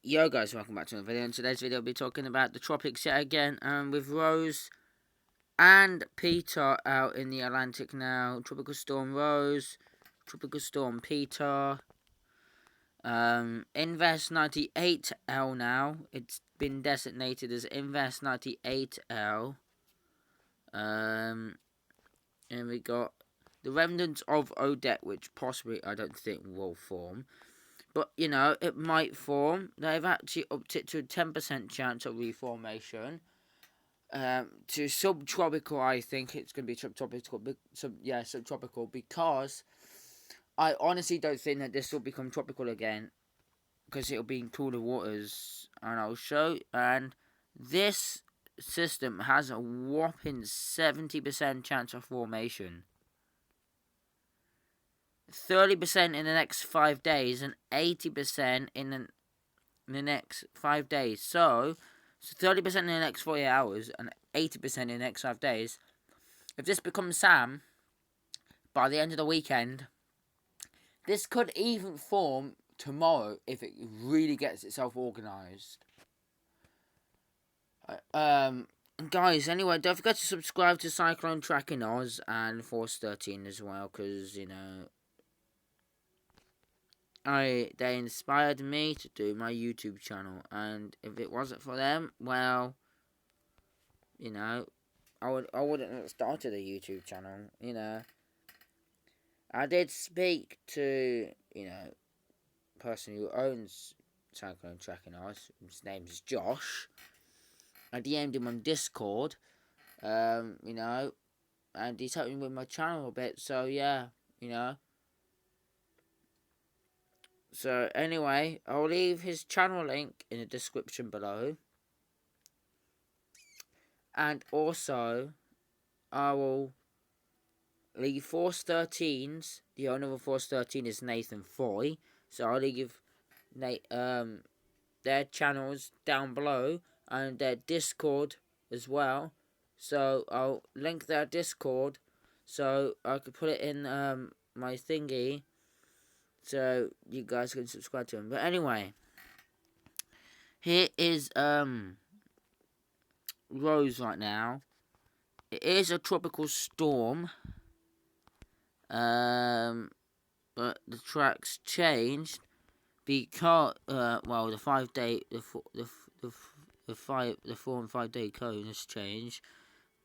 Yo guys, welcome back to another video. In today's video, I'll be talking about the tropics yet again, with Rose and Peter out in the Atlantic now. Tropical Storm Rose, Tropical Storm Peter. Invest 98L now. It's been designated as Invest 98L. And we got the remnants of Odette, which possibly I don't think will form. But, you know, it might form. They've actually upped it to a 10% chance of reformation. To subtropical, I think it's going to be subtropical, because I honestly don't think that this will become tropical again, because it'll be in cooler waters, and I'll show. And this system has a whopping 70% chance of formation. 30% in the next 5 days and 80% in the next 5 days. So 30% in the next 48 hours and 80% in the next 5 days. If this becomes Sam by the end of the weekend, this could even form tomorrow if it really gets itself organised. Guys, anyway, don't forget to subscribe to Cyclone Tracking Oz and Force 13 as well, because, you know, they inspired me to do my YouTube channel, and if it wasn't for them, well, you know, I wouldn't have started a YouTube channel. You know, I did speak to, you know, person who owns Cyclone Tracking Oz. His name's Josh. I DM'd him on Discord, you know, and he's helping me with my channel a bit. So yeah, you know. So anyway, I'll leave his channel link in the description below. And also, I will leave Force 13's. The owner of Force 13 is Nathan Foy. So I'll leave their channels down below and their Discord as well. So I'll link their Discord so I could put it in my thingy, so you guys can subscribe to him. But anyway, here is Rose right now. It is a tropical storm, but the track's changed because well, the 5 day the 4 and 5 day cone has changed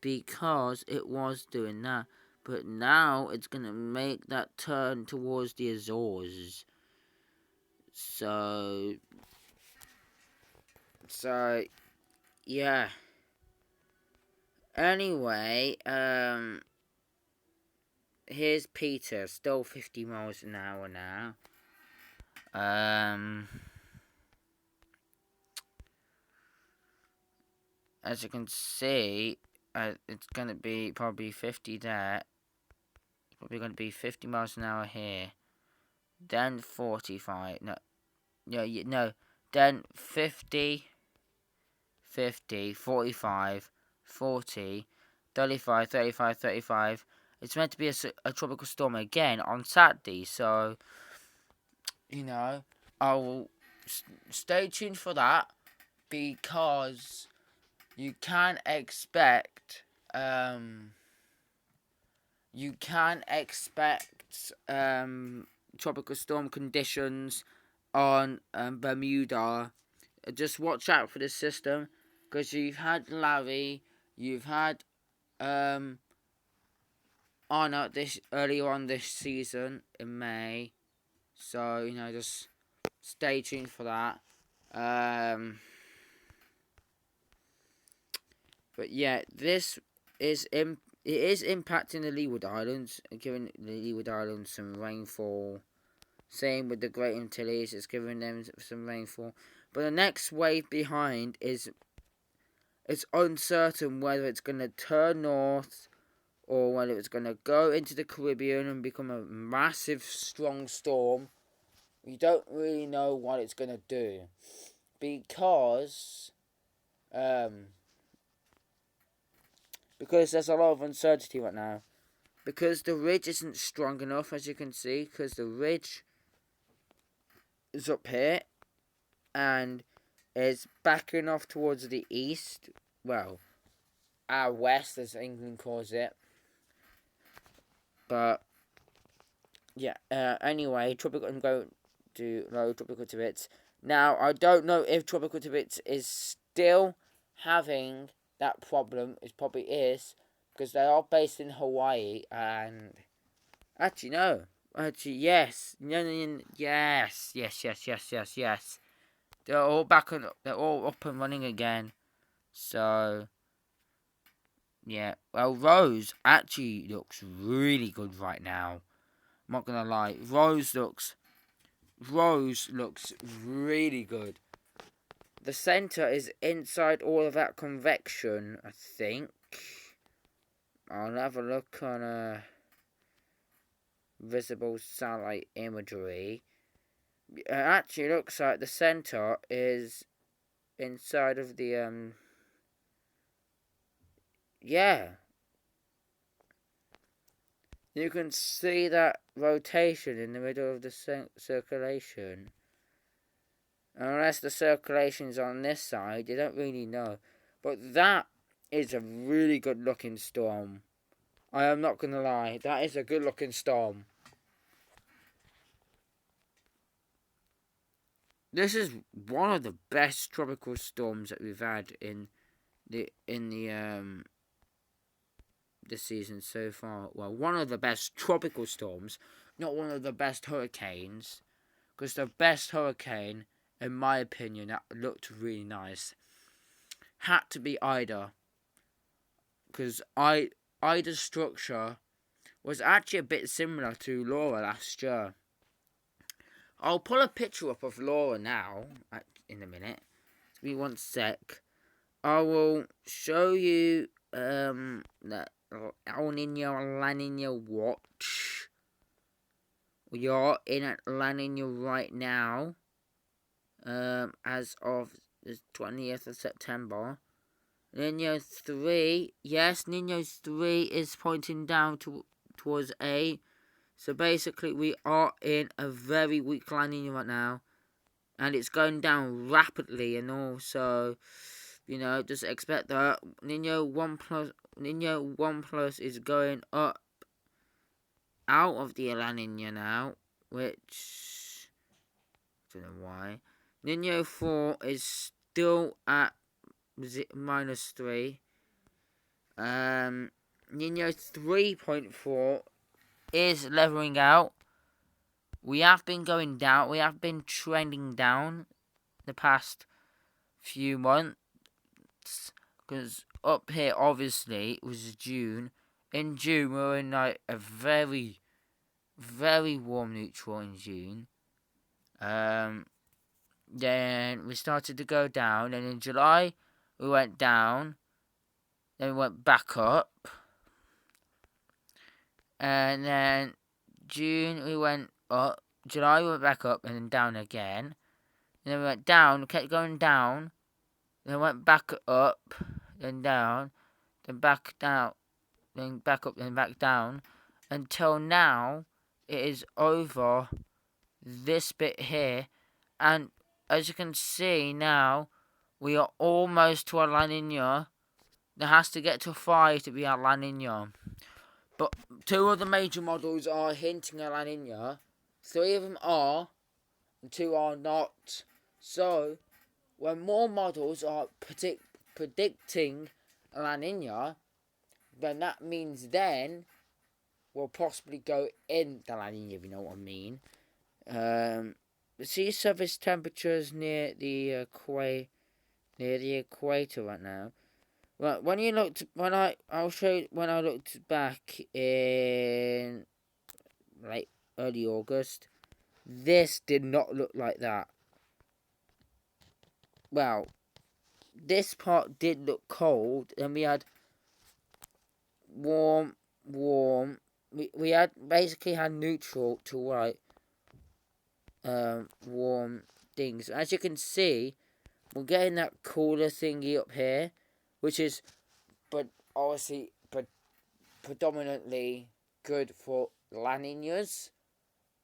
because it was doing that. But now it's going to make that turn towards the Azores. So yeah. Anyway, here's Peter, still 50 miles an hour now. As you can see, it's going to be probably 50 there. Probably going to be 50 miles an hour here. Then 45. No. Then 50, 45, 40, 35, 35, 35. It's meant to be a tropical storm again on Saturday. So, you know, I will stay tuned for that, because you can expect tropical storm conditions on Bermuda. Just watch out for this system, because you've had Larry, you've had Anna earlier on this season in May. So, you know, just stay tuned for that. But yeah, this is it is impacting the Leeward Islands, giving the Leeward Islands some rainfall. Same with the Great Antilles, it's giving them some rainfall. But the next wave behind it's uncertain whether it's going to turn north or whether it's going to go into the Caribbean and become a massive, strong storm. We don't really know what it's going to do, because there's a lot of uncertainty right now. Because the ridge isn't strong enough, as you can see, because the ridge is up here, and is backing off towards the east. Well, our west, as England calls it. But yeah. Anyway, I'm going to low Tropical Tibbetts. Now, I don't know if Tropical Tibbetts is still having that problem. It probably is, because they are based in Hawaii, and actually no. Actually, yes. No, yes. Yes. They're all back on. They're all up and running again. So, yeah. Well, Rose actually looks really good right now. I'm not gonna lie. Rose looks really good. The center is inside all of that convection, I think. I'll have a look on visible satellite imagery. It actually looks like the center is inside of the yeah. You can see that rotation in the middle of the circulation. Unless the circulation's on this side, you don't really know. But that is a really good looking storm. I am not going to lie, that is a good looking storm. This is one of the best tropical storms that we've had in the this season so far. Well, one of the best tropical storms, not one of the best hurricanes, because the best hurricane, in my opinion, that looked really nice, had to be Ida, because Ida's structure was actually a bit similar to Laura last year. I'll pull a picture up of Laura now, in a minute. Give me one sec. I will show you the El Nino La Nina watch. We are in La Nina right now, as of the 20th of September. Nino 3, yes, Nino 3 is pointing down towards A. So basically, we are in a very weak La Nina right now, and it's going down rapidly, and also, just expect that Nino 1 plus is going up out of the La Nina now, which I don't know why. Nino 4 is still at -3. Nino 3.4 is leveling out. We have been going down. We have been trending down the past few months. Because up here, obviously, it was June. In June, we were in like a very, very warm neutral in June. Then we started to go down. And in July, we went down. Then we went back up. And then June, we went up. July, we went back up and then down again. And then we went down, kept going down. Then went back up, then down, then back down, then back up, then back down. Until now, it is over this bit here. And as you can see now, we are almost to a La Nina. There has to get to 5 to be a La Nina. But 2 of the major models are hinting at La Nina. 3 of them are, and 2 are not. So, when more models are predicting a La Nina, then that means then we'll possibly go in the La Nina, if you know what I mean. The sea surface temperatures near the equator right now. Well, when I looked back in like early August, this did not look like that. Well, this part did look cold, and we had warm. We had basically had neutral to like warm things. As you can see, we're getting that cooler thingy up here, which is, but obviously, predominantly good for La Ninas.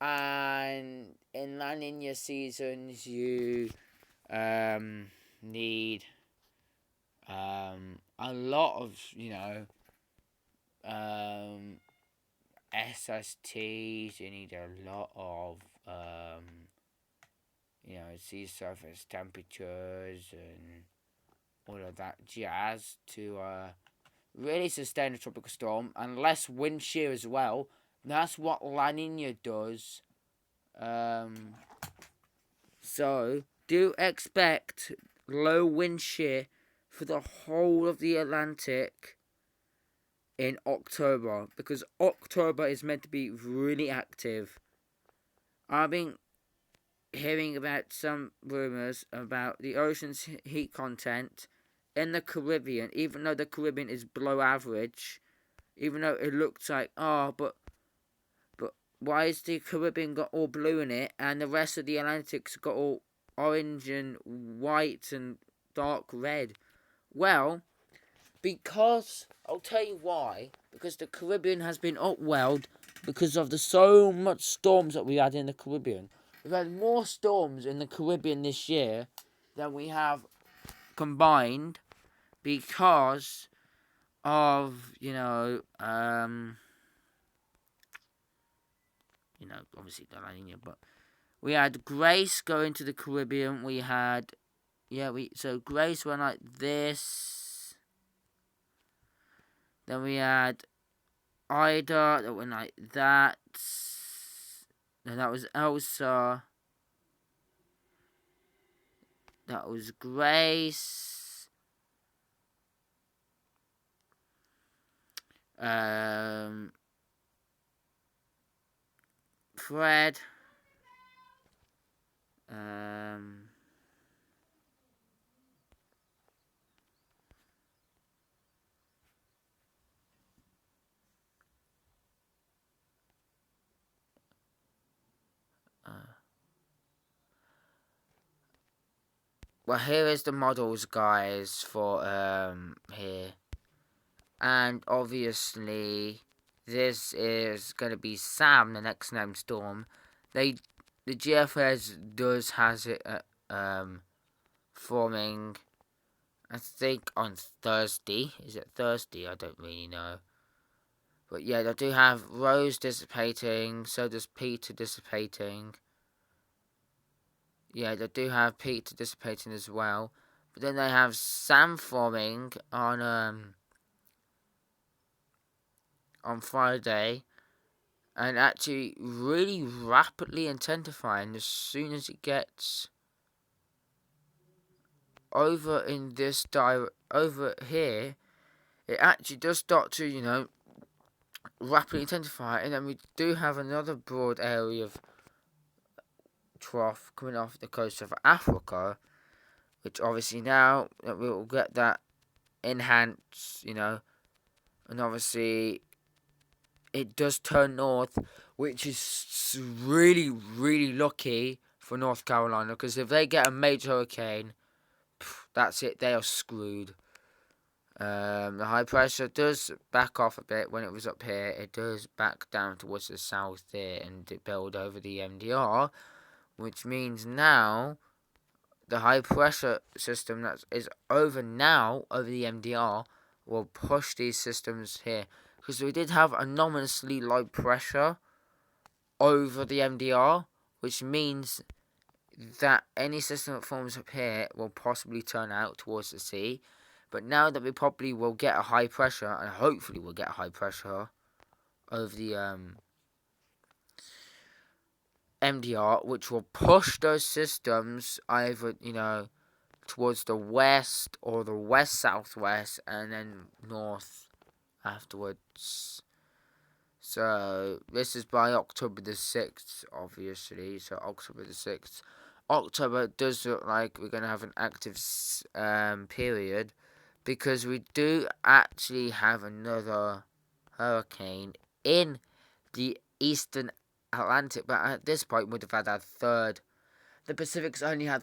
And in La Nina seasons, you need a lot of, SSTs. You need a lot of sea surface temperatures and all of that jazz to really sustain a tropical storm, and less wind shear as well. That's what La Nina does. So do expect low wind shear for the whole of the Atlantic in October, because October is meant to be really active. I've been hearing about some rumours about the ocean's heat content in the Caribbean, even though the Caribbean is below average, even though it looks like, but why is the Caribbean got all blue in it and the rest of the Atlantic's got all orange and white and dark red? Well, because, I'll tell you why, because the Caribbean has been upwelled because of the so much storms that we had in the Caribbean. We've had more storms in the Caribbean this year than we have combined because of, obviously the La Nina, but we had Grace going to the Caribbean. We had, so Grace went like this. Then we had Ida that went like that. Then that was Elsa. That was Grace. Fred. Well, here is the models, guys, for here. And obviously, this is going to be Sam, the next named Storm. The GFS has it forming, I think, on Thursday. Is it Thursday? I don't really know. But yeah, they do have Rose dissipating, so does Peter dissipating. Yeah, they do have Peter dissipating as well. But then they have Sam forming on Friday, and actually really rapidly intensifying as soon as it gets over in this over here. It actually does start to, rapidly intensify, and then we do have another broad area of trough coming off the coast of Africa, which obviously now that we will get that enhanced, and obviously it does turn north, which is really, really lucky for North Carolina, because if they get a major hurricane, that's it, they are screwed. The high pressure does back off a bit when it was up here. It does back down towards the south there and build over the MDR, which means now the high pressure system that is over the MDR will push these systems here, because we did have anomalously low pressure over the MDR, which means that any system that forms up here will possibly turn out towards the sea. But now that we probably will get a high pressure, and hopefully we'll get a high pressure over the MDR, which will push those systems either, towards the west or the west-southwest, and then north afterwards. So this is by October the 6th, obviously. So October the 6th. October does look like we're going to have an active period, because we do actually have another hurricane in the eastern Atlantic, but at this point would have had our third. The Pacific's only had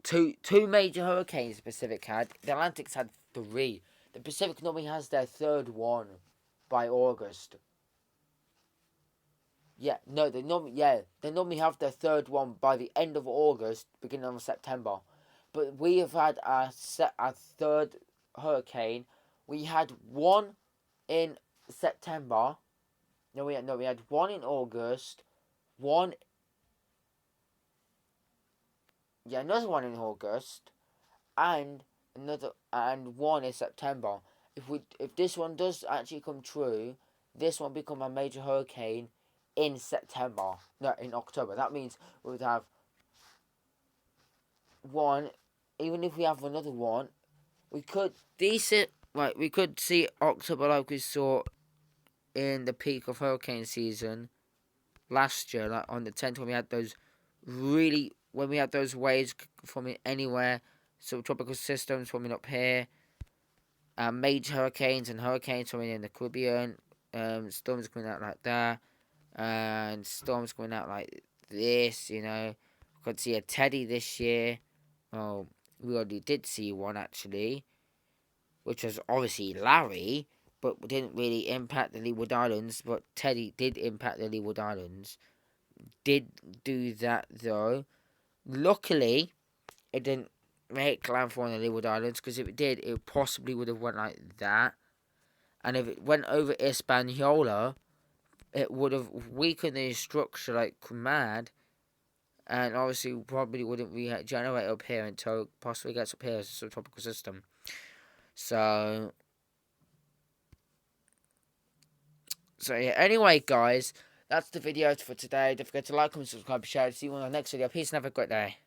two major hurricanes. The Pacific had. The Atlantic's had 3. The Pacific normally has their third one by August. Yeah, no, they normally have their third one by the end of August, beginning of September. But we have had a third hurricane. We had one in September. No, we had one in August, one, yeah, another one in August, and one in September. If this one does actually come true, this one become a major hurricane in September. No, in October. That means we would have one. Even if we have another one, we could decent. Right, we could see October like we saw in the peak of hurricane season last year, like on the 10th, when we had those waves forming anywhere, subtropical systems forming up here, major hurricanes and hurricanes forming in the Caribbean, storms coming out like that, and storms coming out like this. We could see a Teddy this year. Oh, we already did see one actually, which was obviously Larry, but didn't really impact the Leeward Islands. But Teddy did impact the Leeward Islands. Did do that though. Luckily, it didn't make landfall on the Leeward Islands, because if it did, it possibly would have went like that. And if it went over Hispaniola, it would have weakened the structure like mad. And obviously, probably wouldn't regenerate up here until it possibly gets up here as a subtropical system. So yeah, anyway, guys, that's the video for today. Don't forget to like, comment, subscribe, share. See you on the next video. Peace and have a great day.